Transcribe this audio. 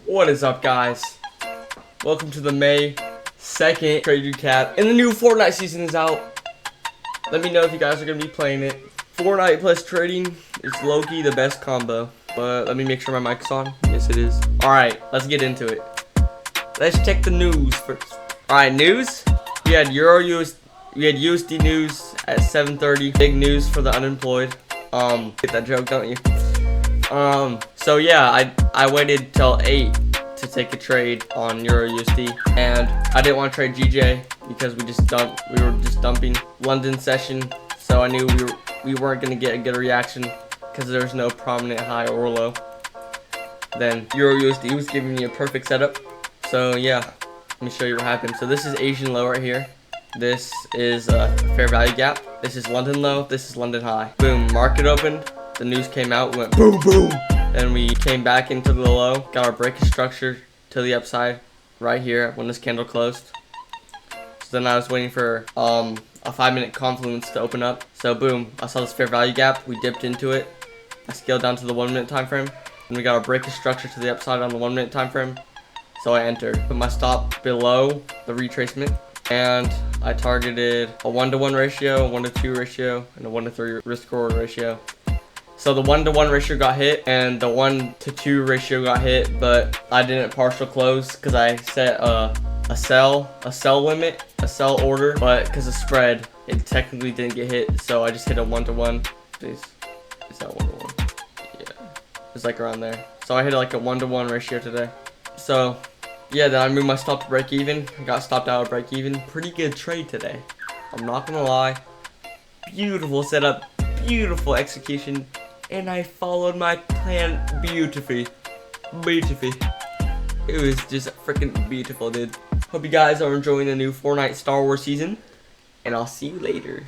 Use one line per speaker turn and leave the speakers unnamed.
What is up, guys? Welcome to the May 2nd trade recap. And the new Fortnite season is out. Let me know if you guys are going to be playing it. Fortnite plus trading is low-key the best combo. But let me make sure my mic's on. Yes, it is. Alright, let's get into it. Let's check the news first. Alright, news. We had USD news at 7:30. Big news for the unemployed. Get that joke, don't you? So yeah, I waited till 8 to take a trade on Euro USD, and I didn't want to trade GJ because we were just dumping London session, so I knew we weren't gonna get a good reaction because there's no prominent high or low. Then Euro USD was giving me a perfect setup. So yeah, let me show you what happened. So this is Asian low right here. This is a fair value gap. This is London low. This is London high. Boom, market opened. The news came out, went boom, boom. Then we came back into the low, got our breakage structure to the upside right here when this candle closed. So then I was waiting for a 5-minute confluence to open up. So boom, I saw this fair value gap. We dipped into it. I scaled down to the 1-minute time frame. And we got our breakage structure to the upside on the 1-minute time frame. So I entered. Put my stop below the retracement. And I targeted a 1-to-1 ratio, a 1-to-2 ratio, and a 1-to-3 risk reward ratio. So the 1-to-1 ratio got hit and the 1-to-2 ratio got hit, but I didn't partial close because I set a sell limit, a sell order, but because of spread, it technically didn't get hit. So I just hit a 1-to-1. Please, is that 1-to-1? Yeah, it's like around there. So I hit like a 1-to-1 ratio today. So yeah, then I moved my stop to break even. I got stopped out of break even. Pretty good trade today, I'm not gonna lie. Beautiful setup, beautiful execution. And I followed my plan beautifully. It was just freaking beautiful, dude. Hope you guys are enjoying the new Fortnite Star Wars season. And I'll see you later.